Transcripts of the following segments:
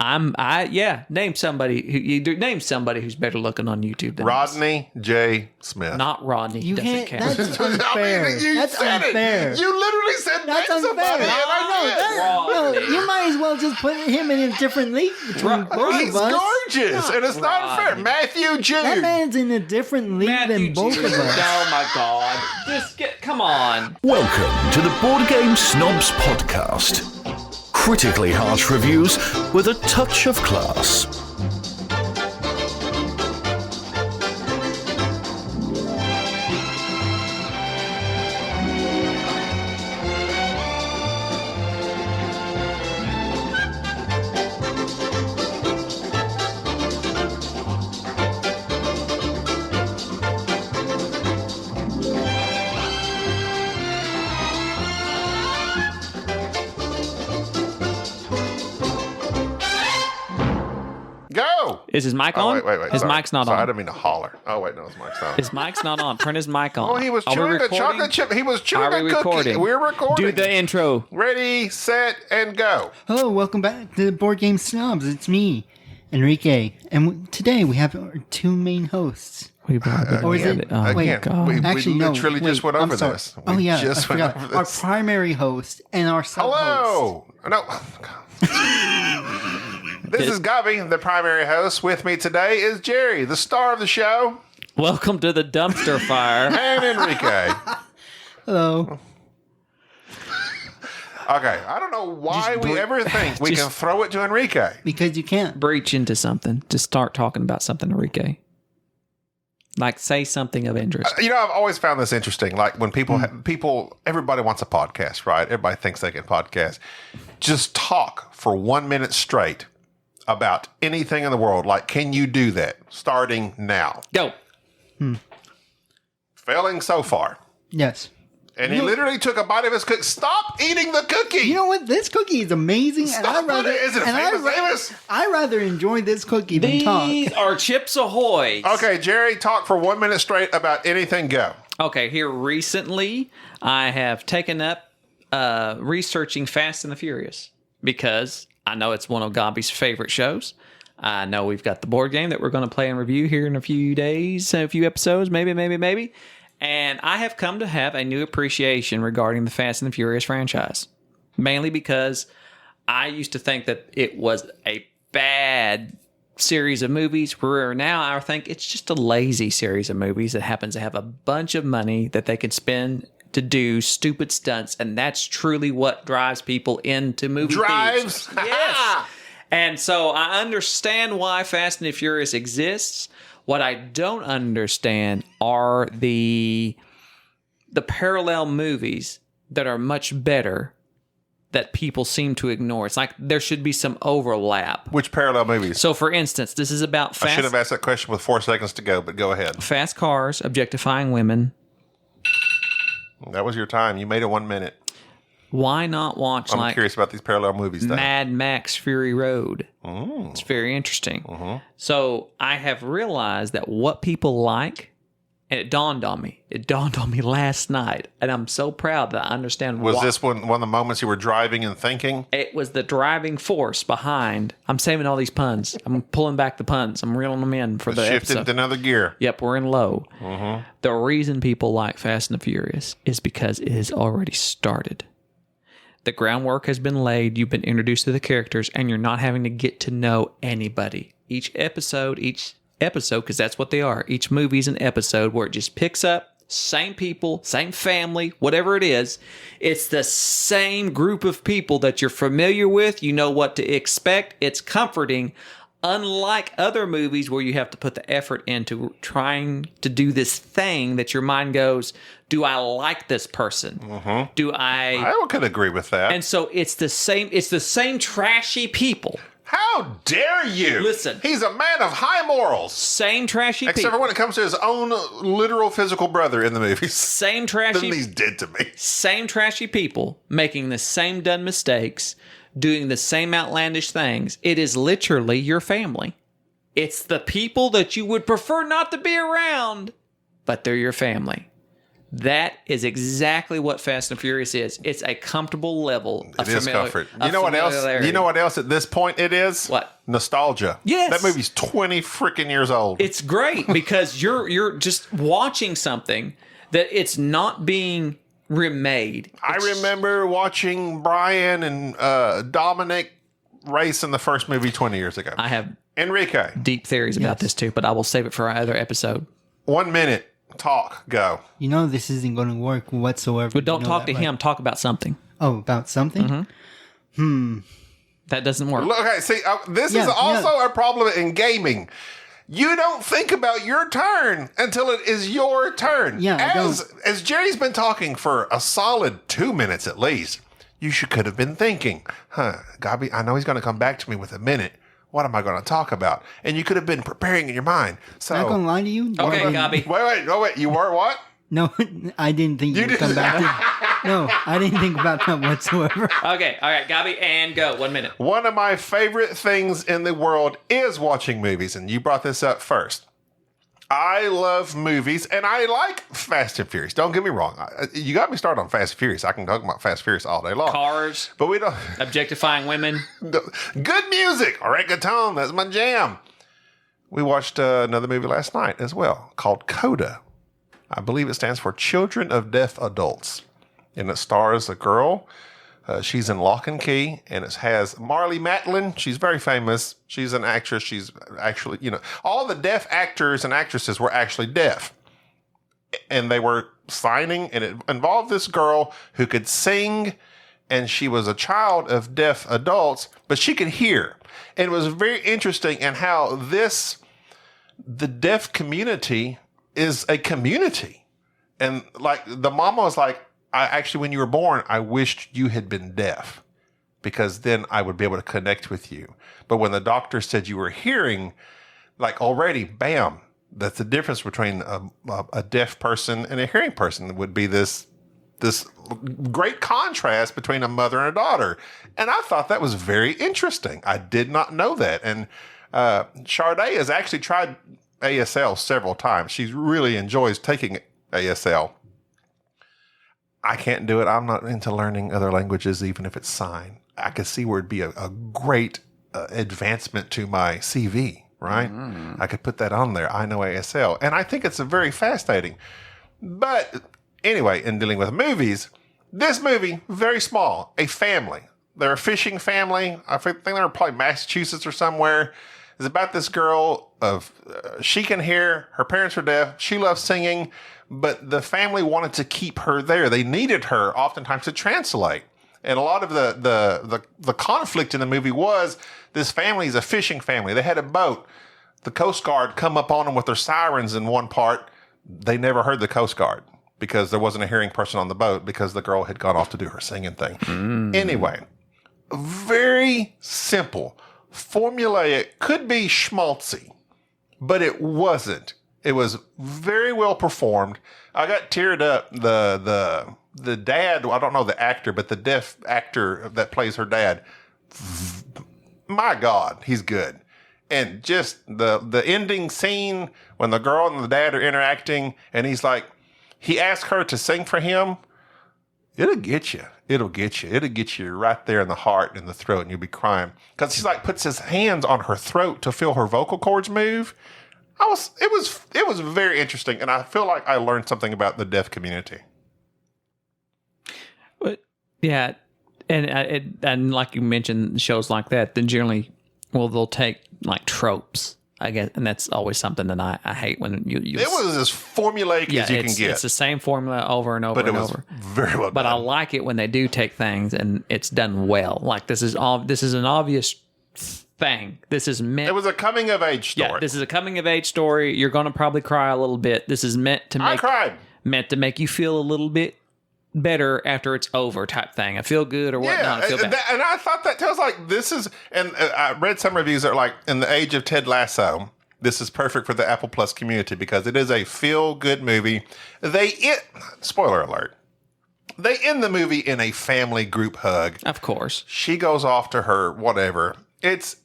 Name somebody who's better looking on YouTube than Rodney J. Smith. Not Rodney. He doesn't count. That's unfair. That's unfair. You literally said that's name somebody, and I did. You might as well just put him in a different league between both He's of us. gorgeous, and it's not fair. Matthew Jude. That man's in a different league than both of us. Oh my God! Come on. Welcome to the Board Game Snobs podcast. Critically harsh reviews with a touch of class. Is his mic on? Wait. His mic's not on. I didn't mean to holler. Oh, wait, no, his mic's not on. His mic's not on. Turn his mic on. Oh, he was chewing a chocolate chip. He was chewing a cookie. Recording? We're recording. Do the intro. Ready, set, and go. Hello, welcome back to the Board Game Snobs. It's me, Enrique. And today we have our two main hosts. We literally just went over this. I forgot. Our primary host and our sub-host. Hello. No. This is Gubby, the primary host. With me today is Jerry, the star of the show. Welcome to the dumpster fire. And Enrique. Hello. Okay, I don't know why we ever think we can throw it to Enrique. Because you can't. Breach into something. Just start talking about something, Enrique. Like, say something of interest. I've always found this interesting. Like, when everybody wants a podcast, right? Everybody thinks they can podcast. Just talk for 1 minute straight about anything in the world. Like, can you do that? Starting now. Go. Failing so far. Yes. And he literally took a bite of his cookie. Stop eating the cookie. You know what? This cookie is amazing. Is it famous? I rather enjoy this cookie than talk. These are Chips Ahoy. Okay, Jerry, talk for 1 minute straight about anything. Go. Okay, here recently, I have taken up researching Fast and the Furious because I know it's one of Gobby's favorite shows. I know we've got the board game that we're going to play and review here in a few days, a few episodes, maybe. And I have come to have a new appreciation regarding the Fast and the Furious franchise. Mainly because I used to think that it was a bad series of movies, where now I think it's just a lazy series of movies that happens to have a bunch of money that they can spend to do stupid stunts, and that's truly what drives people into movie theaters. Yes. And so I understand why Fast and the Furious exists. What I don't understand are the parallel movies that are much better that people seem to ignore. It's like there should be some overlap. Which parallel movies? So, for instance, this is about I should have asked that question with 4 seconds to go, but go ahead. Fast cars, objectifying women. That was your time. You made it 1 minute. Why not watch I'm curious about these parallel movies. Mad Max Fury Road? It's very interesting. So I have realized that what people like, and it dawned on me. It dawned on me last night, and I'm so proud that I understand why. Was this one of the moments you were driving and thinking? It was the driving force behind. I'm saving all these puns. I'm pulling back the puns. I'm reeling them in for the shifted episode. to another gear. Yep, we're in low. The reason people like Fast and the Furious is because it has already started. The groundwork has been laid. You've been introduced to the characters, and you're not having to get to know anybody. Each episode, because that's what they are. Each movie is an episode where it just picks up, same people, same family, whatever it is. It's the same group of people that you're familiar with. You know what to expect. It's comforting. Unlike other movies where you have to put the effort into trying to do this thing that your mind goes, do I like this person? Do I could agree with that. And so it's the same trashy people. How dare you? Listen. He's a man of high morals. Same trashy Except people. for when it comes to his own literal physical brother in the movies. Same trashy. Then he's dead to me. Same trashy people making the same dumb mistakes, doing the same outlandish things. It is literally your family. It's the people that you would prefer not to be around, but they're your family. That is exactly what Fast and Furious is. It's a comfortable level of It is comfort. You know what else? You know what else at this point it is? What? Nostalgia. Yes. That movie's 20 freaking years old. It's great because you're just watching something that it's not being remade. I remember watching Brian and Dominic race in the first movie 20 years ago. I have Enrique, deep theories about this too, but I will save it for our other episode. 1 minute. Talk. Go. You know this isn't going to work whatsoever. But don't You know talk that, to right? him. Talk about something. Oh, about something? That doesn't work. Look, okay, see, this Yeah, is also a problem in gaming. You don't think about your turn until it is your turn. Yeah, I as Jerry's been talking for a solid 2 minutes at least, you could have been thinking, Gabi, I know he's going to come back to me with a minute. What am I going to talk about? And you could have been preparing in your mind. So, Not going to lie to you. Okay, Gabi. Wait. You were what? No, I didn't think you would come back to. No, I didn't think about that whatsoever. Okay, all right, Gabi, and go. 1 minute. One of my favorite things in the world is watching movies, and you brought this up first. I love movies, and I like Fast and Furious. Don't get me wrong. You got me started on Fast and Furious. I can talk about Fast and Furious all day long. Cars, But we don't... objectifying women. Good music. Reggaeton. That's my jam. We watched another movie last night as well called Coda. I believe it stands for Children of Deaf Adults. And it stars a girl. She's in Lock and Key. And it has Marlee Matlin. She's very famous. She's an actress. She's actually, all the deaf actors and actresses were actually deaf. And they were signing. And it involved this girl who could sing. And she was a child of deaf adults. But she could hear. And it was very interesting in how the deaf community is a community. And like the mama was like, when you were born, I wished you had been deaf because then I would be able to connect with you. But when the doctor said you were hearing, like already, bam, that's the difference between a deaf person and a hearing person would be this great contrast between a mother and a daughter. And I thought that was very interesting. I did not know that. And Sade has actually tried ASL several times. She really enjoys taking ASL. I can't do it. I'm not into learning other languages, even if it's sign. I could see where it'd be a great advancement to my CV, right? I could put that on there. I know ASL. And I think it's a very fascinating. But anyway, in dealing with movies, this movie, very small, a family. They're a fishing family. I think they're probably Massachusetts or somewhere. It's about this girl she can hear, her parents are deaf, she loves singing, but the family wanted to keep her there. They needed her oftentimes to translate. And a lot of the conflict in the movie was this family is a fishing family. They had a boat. The Coast Guard come up on them with their sirens in one part. They never heard the Coast Guard because there wasn't a hearing person on the boat because the girl had gone off to do her singing thing. Anyway, very simple. Formulaic, could be schmaltzy, but it wasn't. It was very well performed. I got teared up. The dad, I don't know the actor, but the deaf actor that plays her dad, my God, he's good. And just the ending scene when the girl and the dad are interacting, and he asked her to sing for him. It'll get you. It'll get you. It'll get you right there in the heart and the throat, and you'll be crying. Because he puts his hands on her throat to feel her vocal cords move. It was very interesting, and I feel like I learned something about the deaf community. But yeah, and like you mentioned, shows like that, then generally, they'll take like tropes, I guess, and that's always something that I hate when you it was as formulaic as you can get. It's the same formula over and over but and it was over. Very well but done. I like it when they do take things and it's done well. Like this is an obvious thing. This is meant. It was a coming of age story. Yeah, this is a coming of age story. You're going to probably cry a little bit. This is meant to make you feel a little bit better after it's over type thing. I feel good or whatnot. I feel bad. And I thought that tells this is, and I read some reviews that are like, in the age of Ted Lasso, this is perfect for the Apple Plus community because it is a feel-good movie. Spoiler alert, they end the movie in a family group hug. Of course. She goes off to her whatever. It's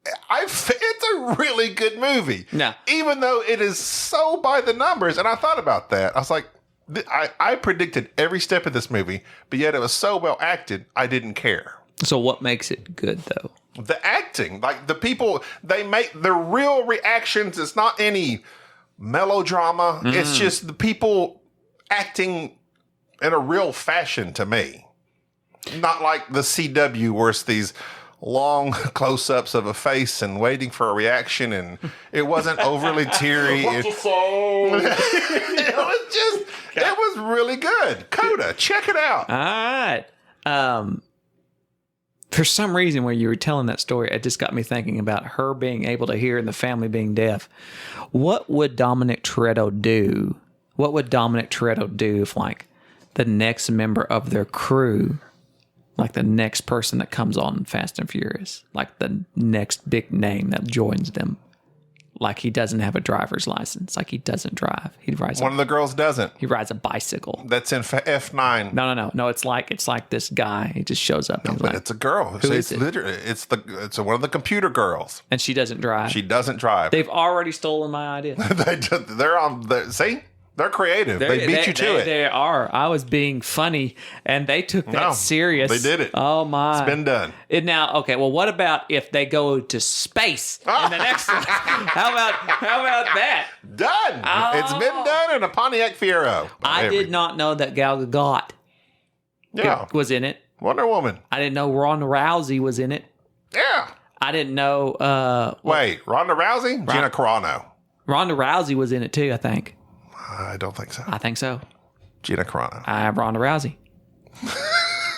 a really good movie. Yeah. Even though it is so by the numbers. And I thought about that. I was like, I predicted every step of this movie, but yet it was so well acted, I didn't care. So what makes it good, though? The acting, like the people, they make the real reactions. It's not any melodrama. It's just the people acting in a real fashion to me. Not like the CW where it's these long close-ups of a face and waiting for a reaction, and it wasn't overly teary. It was really good. Coda, check it out. All right. For some reason, when you were telling that story, it just got me thinking about her being able to hear and the family being deaf. What would Dominic Toretto do? What would Dominic Toretto do if, like, the next member of their crew, like the next person that comes on Fast and Furious, like the next big name that joins them, like he doesn't have a driver's license, like he doesn't drive. He rides. One of the girls doesn't. He rides a bicycle. That's in F9. No. It's like this guy. He just shows up. And But it's a girl. Who is It's literally it's one of the computer girls. and she doesn't drive. She doesn't drive. They've already stolen my idea. They're on. See, they're creative. They beat you to it. They are. I was being funny, and they took that No, serious. they did it. Oh my! It's been done. Now, okay. Well, what about if they go to space in the next one? How about that? Done. It's been done in a Pontiac Fiero. I did not know that Gal Gadot Yeah. was in it. Wonder Woman. I didn't know Ronda Rousey was in it. Yeah. I didn't know. Wait, Ronda Rousey? Gina Carano. Ronda Rousey was in it too. I think. I don't think so. I think so. Gina Carano. I have Ronda Rousey.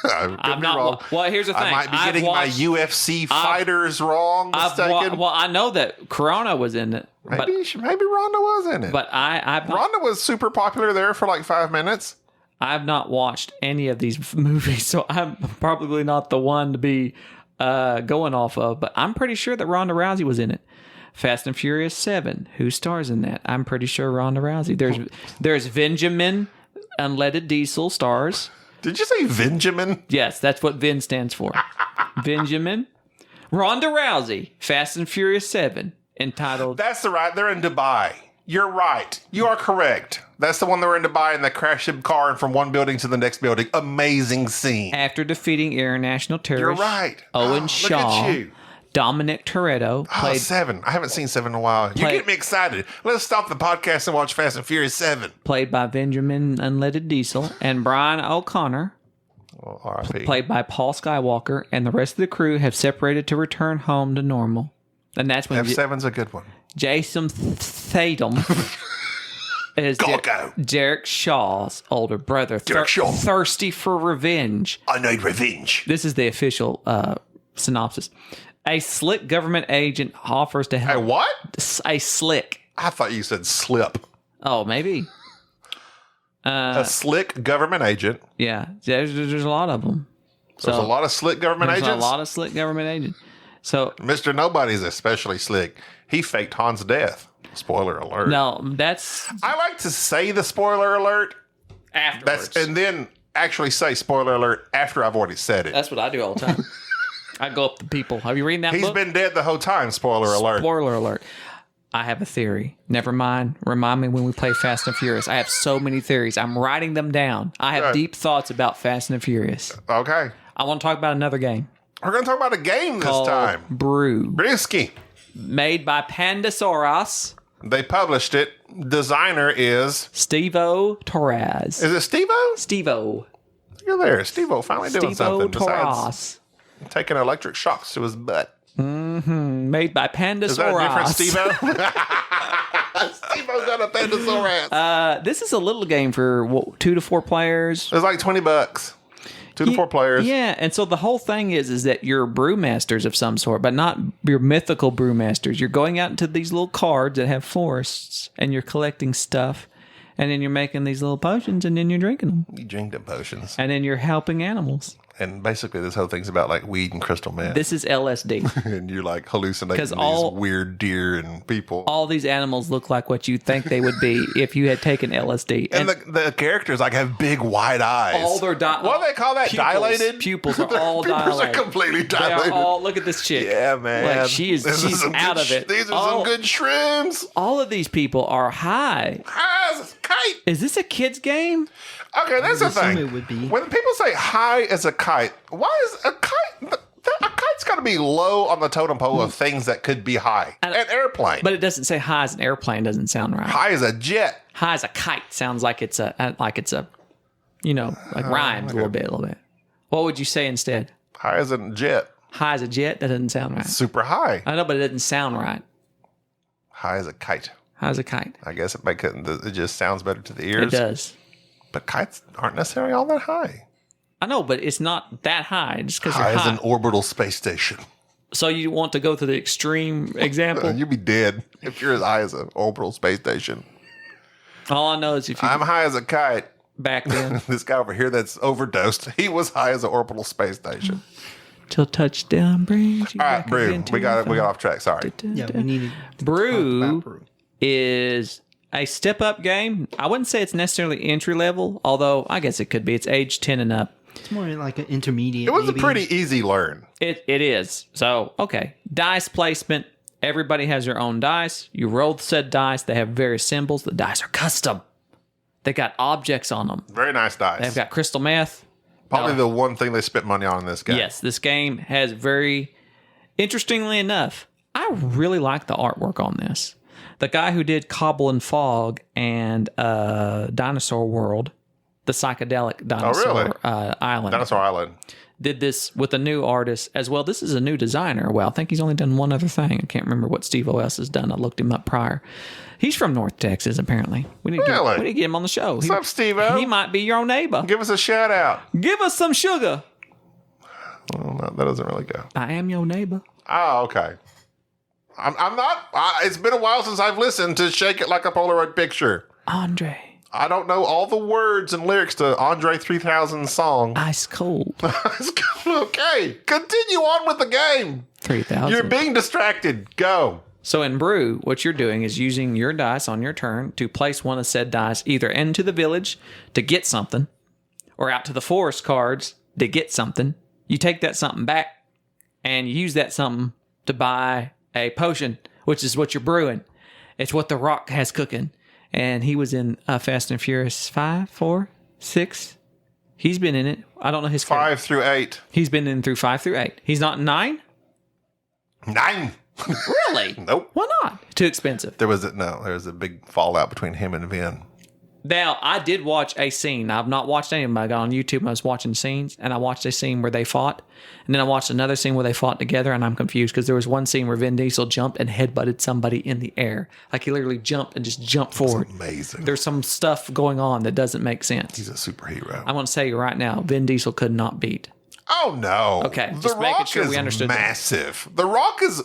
I'm not wrong. Well, here's the thing. I might be getting my UFC fighters wrong. Mistaken. Well, I know that Corona was in it, but maybe Ronda was in it. I've not, Ronda was super popular there for like 5 minutes. I've not watched any of these movies, so I'm probably not the one to be going off of. But I'm pretty sure that Ronda Rousey was in it. Fast and Furious 7. Who stars in that? I'm pretty sure Ronda Rousey. There's Benjamin Unleaded Diesel stars. Did you say Benjamin? Yes, that's what Vin stands for. Benjamin. Ronda Rousey. Fast and Furious 7. Entitled. That's right. They're in Dubai. You're right. You are correct. That's the one that were in Dubai and they crashed a car from one building to the next building. Amazing scene. After defeating international terrorist You're right. Owen Look Shaw, at you. Dominic Toretto played 7. I haven't seen 7 in a while. You get me excited. Let's stop the podcast and watch Fast and Furious 7. played by Benjamin Unleaded Diesel, and Brian O'Connor, Well, R.I.P. played by Paul Skywalker, and the rest of the crew have separated to return home to normal. And that's when F7's a good one. Jason Statham is Go. Derek Shaw's older brother, Derek Shaw. thirsty for revenge. I need revenge. This is the official synopsis. A slick government agent offers to help. A what? A slick. I thought you said slip. Oh, maybe. A slick government agent. Yeah, there's a lot of them. There's a lot of slick government There's agents. a lot of slick government agents. So Mr. Nobody's especially slick. He faked Han's death. Spoiler alert. no, that's I like to say the spoiler alert. afterwards. And then actually say spoiler alert after I've already said it. That's what I do all the time. I go up to people. Have you read that He's book? been dead the whole time. Spoiler alert. Spoiler alert. I have a theory. Never mind. Remind me when we play Fast and Furious. I have so many theories. I'm writing them down. I have Good. deep thoughts about Fast and Furious. Okay. I want to talk about another game We're going to talk about a game this called time. Brew, Brisky. made by Pandasaurus. They published it. Designer is Stevo Torres. it Stevo? Stevo. You're there. Stevo finally doing Stevo something besides Torres. taking electric shocks to his butt. Made by Pandasaurus. Is that a different Stevo? Stevo's got a Pandasaurus. This is a little game for 2 to 4 players. It's like $20. 2 to 4 players. Yeah, and so the whole thing is that you're brewmasters of some sort, but not your mythical brewmasters. You're going out into these little cards that have forests, and you're collecting stuff, and then you're making these little potions, and then you're drinking them, You drink them potions. and then you're helping animals. And basically, this whole thing's about like weed and crystal meth. This is LSD. And you're like hallucinating 'Cause these all- weird deer and people. All these animals look like what you think they would be if you had taken LSD. and the characters like have big wide eyes. all their what do they call that? Dilated? Pupils are Their all pupils dilated. are completely They dilated. are all. Look at this chick. Yeah, man. Like she's some out good of it. These are some good shrooms. All of these people are high. Guys, kite. Is this a kid's game? Okay, that's the assume thing. it would be. When people say high as a kite, why is a kite? A kite's got to be low on the totem pole of things that could be high. An airplane. But it doesn't say high as an airplane. Doesn't sound right. High as a jet. High as a kite sounds like it's a rhymes a little bit. What would you say instead? High as a jet. High as a jet? That doesn't sound right. Super high. I know, but it doesn't sound right. High as a kite. High as a kite. I guess it just sounds better to the ears. It does. But kites aren't necessarily all that high. I know, but it's not that high just because High they're as high. an orbital space station. So you want to go to the extreme example? You'd be dead if you're as high as an orbital space station. All I know is if you I'm high as a kite. back then This guy over here that's overdosed, he was high as an orbital space station. till touchdown brings you All right, back Brew. again to We got the off track. Sorry. Yeah, we needed to Brew talk about Brew. is a step up game. I wouldn't say it's necessarily entry level, although I guess it could be. It's age 10 and up. It's more like an intermediate. It was maybe. a pretty easy learn. It is. So, okay. Dice placement. Everybody has their own dice. You roll said dice. They have various symbols. The dice are custom. They got objects on them. Very nice dice. They've got crystal meth. Probably the one thing they spent money on in this game. Yes, this game has very, interestingly enough, I really like the artwork on this. The guy who did Cobble and Fog and Dinosaur World, the psychedelic dinosaur island, Dinosaur Island. did this with a new artist as well. This is a new designer. Well, I think he's only done one other thing. I can't remember what Stevo else has done. I looked him up prior. He's from North Texas, apparently. We need Really? to get him on the show. What's up, Steve-O? He might be your neighbor. Give us a shout out. Give us some sugar. Well, no, that doesn't really go. I am your neighbor. Oh, okay. I'm not. It's been a while since I've listened to Shake It Like a Polaroid Picture. Andre. I don't know all the words and lyrics to Andre 3000's song. Ice cold. Okay, continue on with the game. 3,000. You're being distracted. Go. So in Brew, what you're doing is using your dice on your turn to place one of said dice either into the village to get something or out to the forest cards to get something. You take that something back and you use that something to buy a potion, which is what you're brewing. It's what The Rock has cooking. And he was in Fast and Furious 5, 4, 6. He's been in it. I don't know his 5 through 8. He's been in through 5 through 8. He's not in 9? 9. Really? Nope. Why not? Too expensive. There was a big fallout between him and Vin. Now, I did watch a scene. I've not watched any of them. I got on YouTube and I was watching scenes, and I watched a scene where they fought, and then I watched another scene where they fought together, and I'm confused because there was one scene where Vin Diesel jumped and headbutted somebody in the air. Like he literally jumped and just jumped forward. Amazing. There's some stuff going on that doesn't make sense. He's a superhero. I want to say right now, Vin Diesel could not beat. Oh no! Okay, The just making Rock sure is we understood that. massive. The Rock is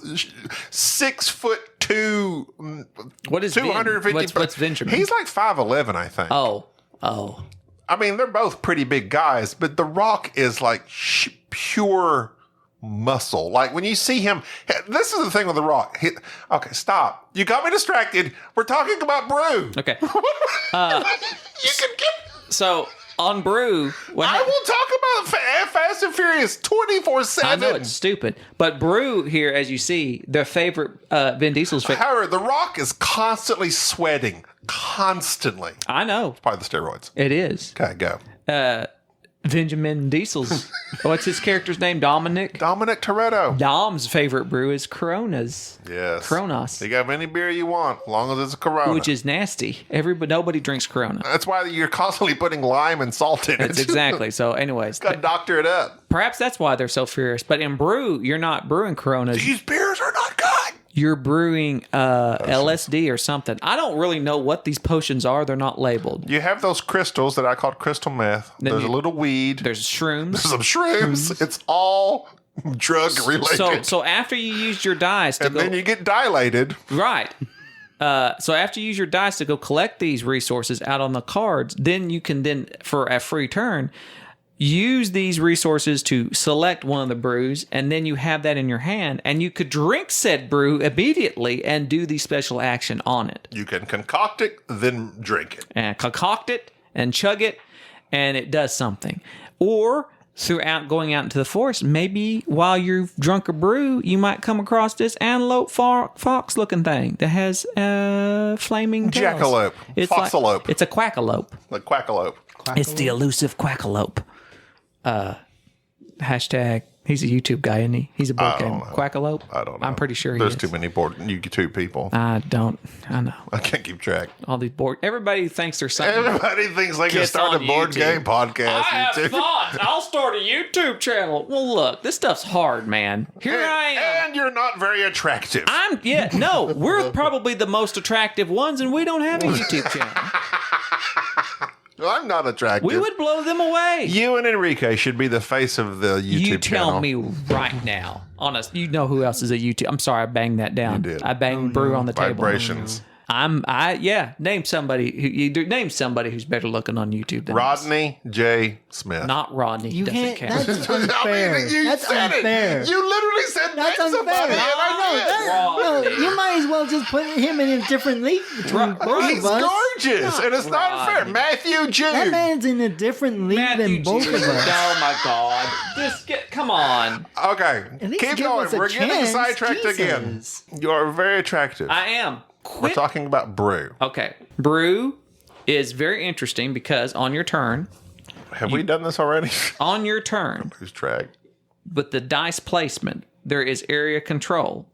6'2". What is Vin? 250? What's Benjamin? He's like 5'11", I think. Oh. I mean, they're both pretty big guys, but The Rock is like pure muscle. Like when you see him, this is the thing with The Rock. Okay, stop. You got me distracted. We're talking about Brew. Okay. You can get. So on Brew, I will talk about Fast and Furious 24/7. I know it's stupid, but Brew here, as you see, their favorite Vin Diesel's favorite. However, The Rock is constantly sweating. Constantly. I know Probably the steroids. it is. Okay, go. Benjamin Diesel's. What's his character's name? Dominic. Dominic Toretto. Dom's favorite brew is Coronas. Yes. Coronas, You got any beer you want, as long as it's a Corona. which is nasty. Nobody drinks Corona. That's why you're constantly putting lime and salt in it. That's exactly. So, anyways, Got to doctor it up. perhaps that's why they're so furious. But in Brew, you're not brewing Coronas. These beers are not good. You're brewing LSD or something. I don't really know what these potions are. They're not labeled. You have those crystals that I called crystal meth. There's a little weed. There's shrooms. Some shrooms. It's all drug related. So after you used your dice to and go then you get dilated. right. So after you use your dice to go collect these resources out on the cards, then you can for a free turn use these resources to select one of the brews, and then you have that in your hand, and you could drink said brew immediately and do the special action on it. You can concoct it, then drink it. And concoct it and chug it, and it does something. Or going out into the forest, maybe while you've drunk a brew, you might come across this antelope fox looking thing that has flaming tails. Jackalope. Foxalope. It's a quackalope. Like quackalope. It's the elusive quackalope. Hashtag. He's a YouTube guy, isn't he? He's a board game. Quackalope? I don't know. I'm pretty sure There's he is. too many YouTube people. I know. I can't keep track. All these everybody thinks there's something. Everybody thinks they can Gets start a on board YouTube. game podcast. I have YouTube. thoughts. I'll start a YouTube channel. Well, look, this stuff's hard, man. Here I am. And you're not very attractive. We're probably the most attractive ones, and we don't have a YouTube channel. I'm not attractive. We would blow them away. You and Enrique should be the face of the YouTube You channel. tell me right now. Honest, you know who else is a YouTube? I'm sorry, I banged that down. You did. I banged Brew on the table. Vibrations. Name somebody name somebody who's better looking on YouTube than us. Rodney J. Smith. Not Rodney. You doesn't can't. count. That's unfair. you That's said unfair. it. You literally said That's name somebody, unfair. and I did. Rodney. No, you might as well just put him in a different league between both He's of us. gorgeous, and it's not fair. Rodney. Matthew Jude. That man's in a different league than both of us. Oh my God! Come on. Okay, At least keep give going. us a We're getting chance. sidetracked again. Jesus. You are very attractive. I am. We're talking about Brew. Okay. Brew is very interesting because on your turn, Have we done this already? Who's track? with the dice placement, there is area control.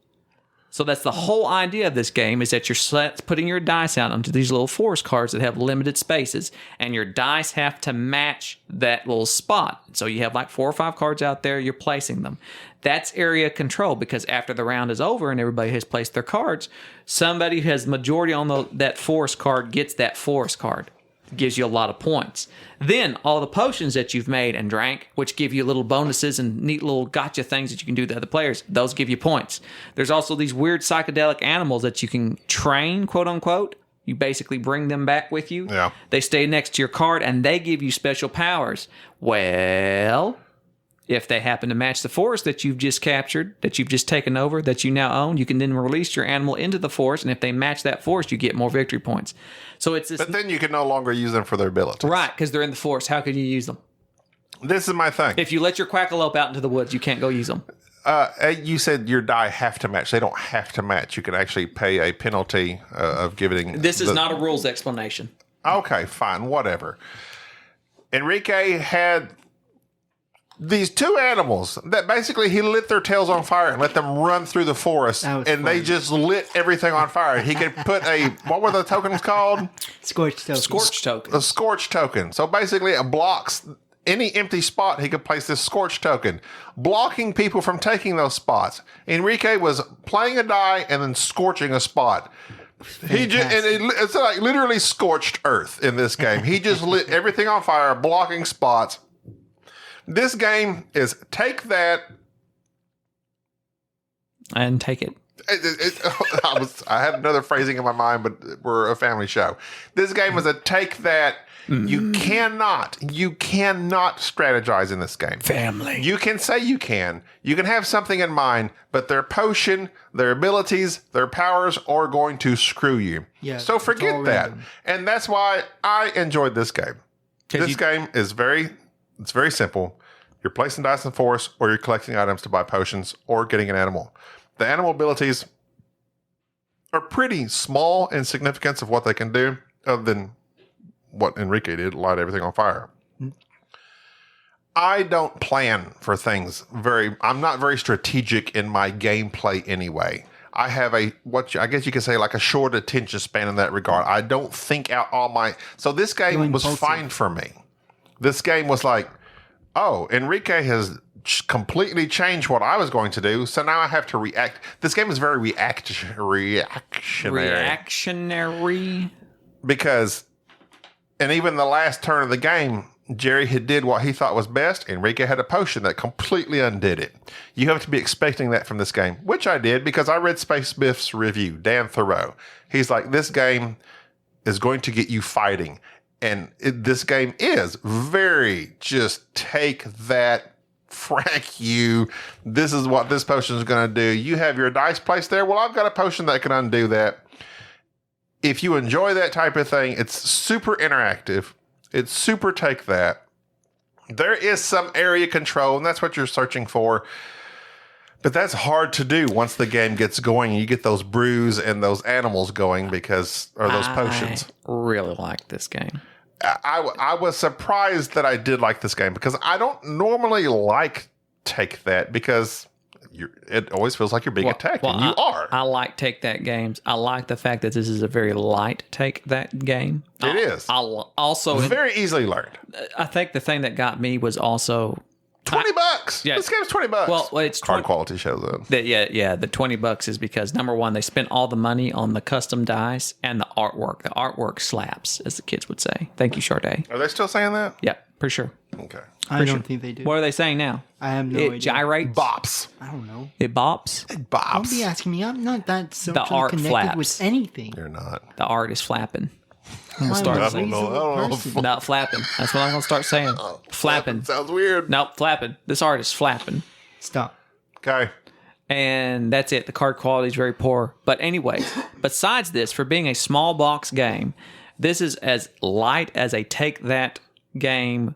So that's the whole idea of this game is that you're putting your dice out onto these little forest cards that have limited spaces, and your dice have to match that little spot. So you have like 4 or 5 cards out there, you're placing them. That's area control because after the round is over and everybody has placed their cards, somebody who has majority on that forest card gets that forest card. Gives you a lot of points. Then all the potions that you've made and drank, which give you little bonuses and neat little gotcha things that you can do to other players, those give you points. There's also these weird psychedelic animals that you can train, quote unquote. You basically bring them back with you. Yeah. They stay next to your card and they give you special powers. Well, if they happen to match the forest that you've just captured, that you've just taken over, that you now own, you can then release your animal into the forest, and if they match that forest, you get more victory points. So it's this, But then you can no longer use them for their abilities. right, because they're in the forest. How can you use them? This is my thing. If you let your quackalope out into the woods, you can't go use them. You said your die have to match. They don't have to match. You can actually pay a penalty of giving. This is not a rules explanation. Okay, fine, whatever. Enrique had these 2 animals that basically he lit their tails on fire and let them run through the forest, and they just lit everything on fire. He could put what were the tokens called? Scorched token. Scorch token. A scorch token. So basically it blocks any empty spot. He could place this scorch token, blocking people from taking those spots. Enrique was playing a die and then scorching a spot. It's like literally scorched earth in this game. He just lit everything on fire, blocking spots. This game is take that And take it. I had another phrasing in my mind, but we're a family show. This game is a take that. You cannot strategize in this game. Family. You can say you can have something in mind, but their potion, their abilities, their powers are going to screw you. Yeah, So it's forget all that. random. And that's why I enjoyed this game. This game is very simple. You're placing dice in the forest, or you're collecting items to buy potions, or getting an animal. The animal abilities are pretty small in significance of what they can do, other than what Enrique did, light everything on fire. I don't plan for things I'm not very strategic in my gameplay anyway. I have I guess you could say like a short attention span in that regard. I don't think out so this game was fine for me. This game was like, oh, Enrique has completely changed what I was going to do, so now I have to react. This game is very reactionary. Reactionary. Because, and even the last turn of the game, Jerry had did what he thought was best. Enrique had a potion that completely undid it. You have to be expecting that from this game, which I did because I read Space Biff's review, Dan Thoreau. He's like, this game is going to get you fighting. And this game is very just take that, frack you. This is what this potion is going to do. You have your dice placed there. Well, I've got a potion that can undo that. If you enjoy that type of thing, it's super interactive. It's super take that. There is some area control, and that's what you're searching for. But that's hard to do once the game gets going and you get those brews and those animals going those potions. I really like this game. I was surprised that I did like this game because I don't normally like take that because it always feels like you're being attacked, and you are. I like take that games. I like the fact that this is a very light take that game. It is. I'll also very easily learned. I think the thing that got me was also $20. Yeah. This game's $20. Well, it's card quality shows up. The $20 is because number one, they spent all the money on the custom dice and the artwork. The artwork slaps, as the kids would say. Thank you, Sade. Are they still saying that? Yeah, for sure. Okay. I don't think they do. What are they saying now? I have no It idea. gyrates. Bops. I don't know. It bops. Bops. Don't be asking me. I'm not that socially art connected flaps. with anything. You're not. The art is flapping. I'm start a saying- reasonable I don't know. person. No, flapping. That's what I'm going to start saying. Flapping. Sounds weird. No, flapping. This art is flapping. Stop. Okay. And that's it. The card quality is very poor. But anyways, besides this, for being a small box game, this is as light as a take that game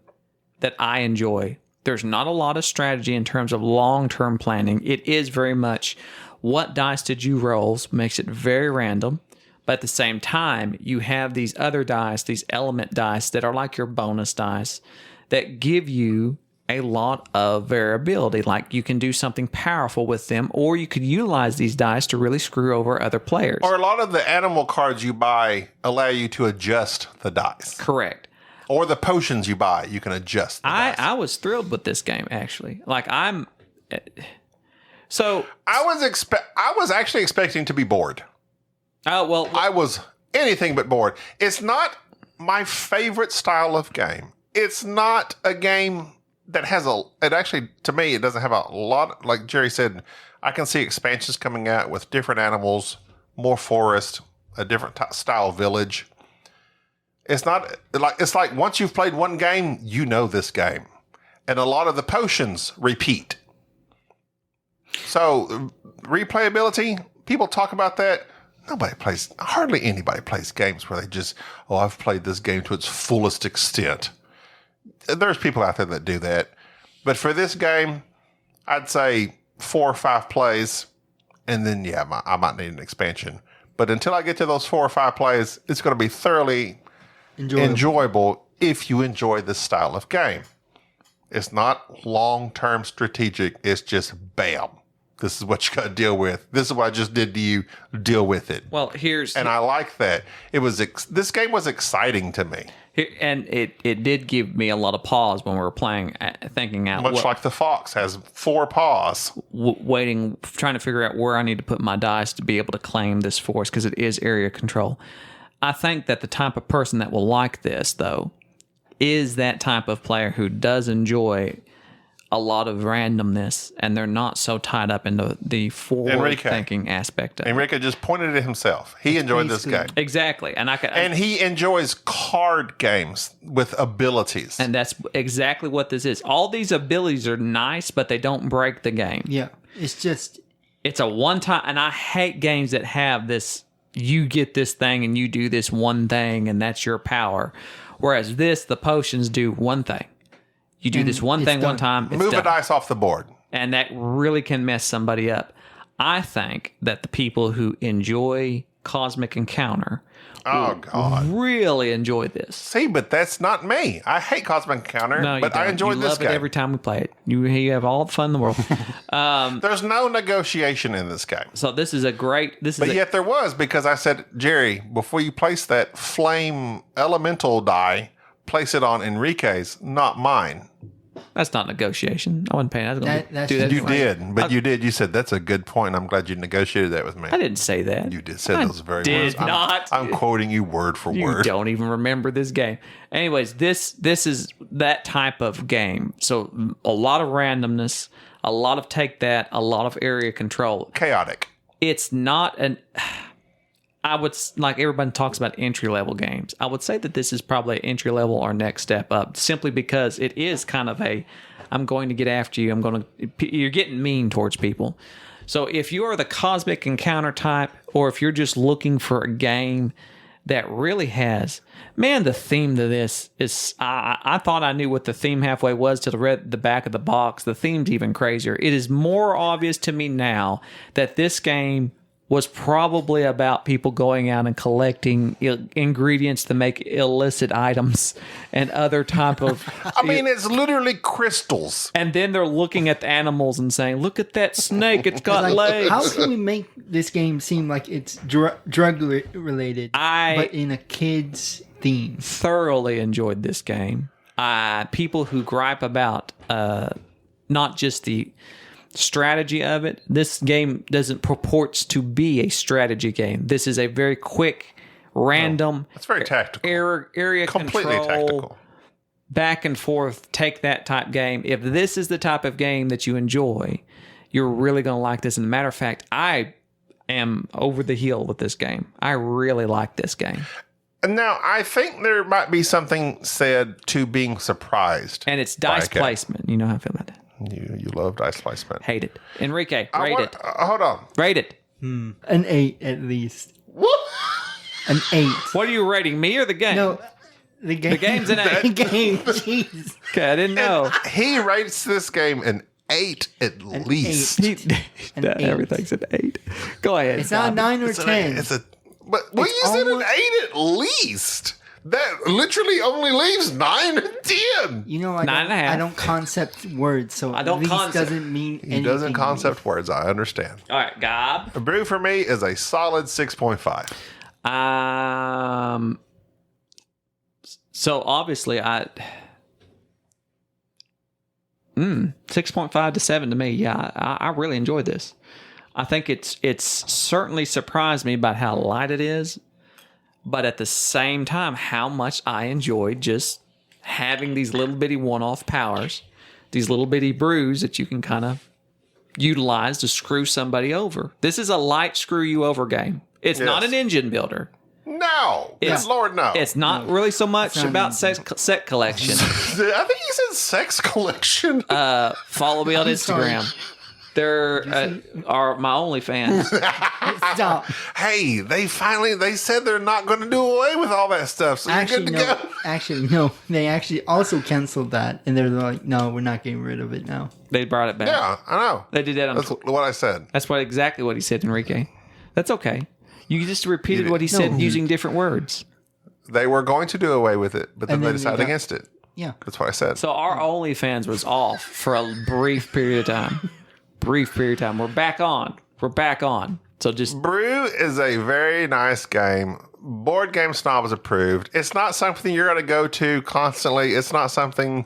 that I enjoy. There's not a lot of strategy in terms of long-term planning. It is very much what dice did you roll, makes it very random. But at the same time, you have these other dice, these element dice that are like your bonus dice that give you a lot of variability. Like you can do something powerful with them, or you could utilize these dice to really screw over other players. Or a lot of the animal cards you buy allow you to adjust the dice. Correct. Or the potions you buy, you can adjust the dice. I was thrilled with this game, actually. Like I was actually expecting to be bored. Oh, well, I was anything but bored. It's not my favorite style of game. It's not a game that has to me, it doesn't have a lot, like Jerry said, I can see expansions coming out with different animals, more forest, a different style village. It's like once you've played one game, you know this game. And a lot of the potions repeat. So replayability, people talk about that. Hardly anybody plays games where they just, I've played this game to its fullest extent. There's people out there that do that. But for this game, I'd say 4 or 5 plays, and then, I might need an expansion. But until I get to those 4 or 5 plays, it's going to be thoroughly enjoyable if you enjoy this style of game. It's not long-term strategic. It's just bam. This is what you got to deal with. This is what I just did to you. Deal with it. well, And I like that. This game was exciting to me. and it did give me a lot of pause when we were playing, thinking out. Much like the fox has 4 paws. Waiting, trying to figure out where I need to put my dice to be able to claim this force because it is area control. I think that the type of person that will like this, though, is that type of player who does enjoy a lot of randomness and they're not so tied up into the forward-thinking aspect of it. Enrique just pointed at himself. He enjoyed this game. Exactly. And he enjoys card games with abilities. and that's exactly what this is. All these abilities are nice, but they don't break the game. Yeah. It's just, It's a one-time, and I hate games that have this, you get this thing and you do this one thing and that's your power. Whereas the potions do one thing. You do And this one it's thing one done. time, it's Move done. a dice off the board. And that really can mess somebody up. I think that the people who enjoy Cosmic Encounter Oh, God. really enjoy this. See, but that's not me. I hate Cosmic Encounter, No, you but I don't. enjoyed you this love game. it every time we play it. You have all the fun in the world. There's no negotiation in this game. So this is a great. But yet there was, because I said, Jerry, before you place that flame elemental die, place it on Enrique's, not mine. That's not negotiation. I wasn't paying. I was going to That's do that. You anyway. did, but you did. You said, that's a good point. I'm glad you negotiated that with me. I didn't say that. You did say I those very did words. not. I'm quoting you word for You word. don't even remember this game. Anyways, this is that type of game. So a lot of randomness, a lot of take that, a lot of area control. Chaotic. It's not an. I would, like everybody talks about entry level games. I would say that this is probably an entry level or next step up, simply because it is kind of a, I'm going to get after you. You're getting mean towards people. So if you are the Cosmic Encounter type, or if you're just looking for a game that really has, man, the theme to this is, I thought I knew what the theme halfway was till I read the back of the box. The theme's even crazier. It is more obvious to me now that this game was probably about people going out and collecting ingredients to make illicit items and other type of... I mean, it's literally crystals. And then they're looking at the animals and saying, look at that snake, it's got Like, legs. how can we make this game seem like it's drug related, but in a kid's theme? Thoroughly enjoyed this game. People who gripe about not just the strategy of it, this game doesn't purports to be a strategy game. This is a very quick, random, It's very tactical. area Completely control, tactical. back and forth, take that type game. If this is the type of game that you enjoy, you're really going to like this. And a matter of fact, I am over the hill with this game. I really like this game. And now, I think there might be something said to being surprised. And it's dice by a game. placement. You know how I feel about that. You love dice placement. Hate it. Enrique, rate it. Hold on. Rate it. An 8 at least. What? An 8. What are you rating, me or the game? No, the game. The game's an 8. The game. Jeez. Okay, I didn't know. He rates this game an 8 at least. An 8. Everyth's an 8. Go ahead. It's not a 9 or 10. But well, you said an 8 at least. That literally only leaves 9 and 10. You know, 9.5. I don't concept words, so I don't at least concept. doesn't mean anything. He doesn't concept words. I understand. All right, Gob. A brew for me is a solid 6.5. So obviously 6.5 to 7 to me. Yeah, I really enjoyed this. I think it's certainly surprised me about how light it is, but at the same time, how much I enjoyed just having these little bitty one-off powers, these little bitty brews that you can kind of utilize to screw somebody over. This is a light screw you over game. It's not an engine builder. No. It's- Lord, no. It's not really so much not about an set collection. I think he said sex collection. Follow me on I'm sorry. Instagram. There are my OnlyFans. Stop. Hey, they said they're not going to do away with all that stuff, so Actually, you're good to no. go. Actually, no. They actually also canceled that, and they're like, "No, we're not getting rid of it now." They brought it back. Yeah, I know. They did that on That's what I said. That's exactly what he said, Enrique. That's okay. You just repeated did. what he said No. using different words. They were going to to do away with it, but then And they then they decided got- against it. Yeah. That's what I said. So our OnlyFans was off for a brief period of time. We're back on. So just Brew is a very nice game. Board Game Snobs approved. It's not something you're going to go to constantly. It's not something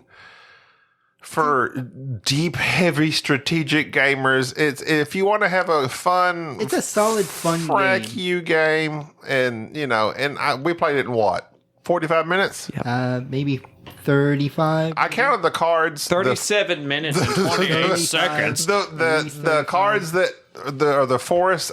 for deep, heavy strategic gamers. It's if you want to have a fun, It's a solid, fun frack game. you game, and we played it in what 45 minutes. Maybe 35. I counted the cards. 37 minutes and 28 seconds. The cards that are the forest.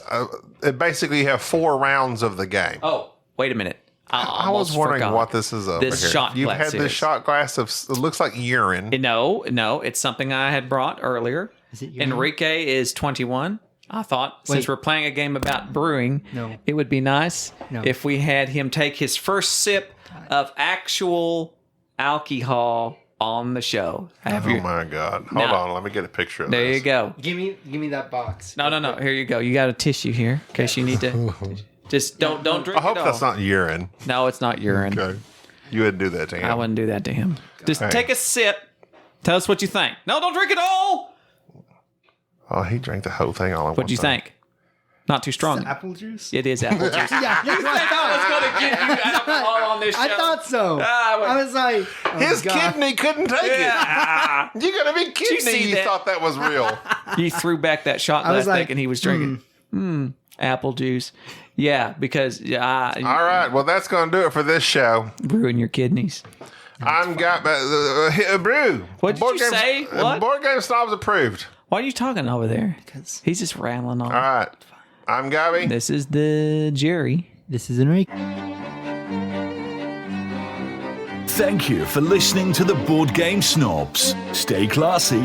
Basically, you have 4 rounds of the game. Oh, wait a minute. I was wondering what this is over This here. shot You've glass had this is. shot glass of it looks like urine. No, it's something I had brought earlier. Is it urine? Enrique is 21. I thought since Wait. we're playing a game about brewing, No. it would be nice No. if we had him take his first sip of actual alcohol on the show. Have Oh you? my god! Hold Now- on, let me get a picture of There this. you go. Give me that box. No. Here you go. You got a tissue here in case you need to. Just don't drink I hope it all. that's not urine. No, it's not urine. Okay, you wouldn't do that to him. I wouldn't do that to him. Just Hey. take a sip. Tell us what you think. No, don't drink it all. Oh, he drank the whole thing all at What do you think? Not too strong. Apple juice? It is apple juice. Yeah, that's what I I was going to give you alcohol on this show. I thought so. I was like, oh His God. kidney couldn't take Yeah. it. You gotta be kidding see me! You that? thought that was real. He threw back that shot I was glass like, thinking he was drinking apple juice. Yeah, because All right, well that's gonna do it for this show. ruin your kidneys. I'm got Brew. What did Board you say? What? Board Game Snobs approved. Why are you talking over there? 'Cause He's just rattling on. All right, I'm Gabby. This is the Jerry. this is Enrique. Thank you for listening to the Board Game Snobs. Stay classy.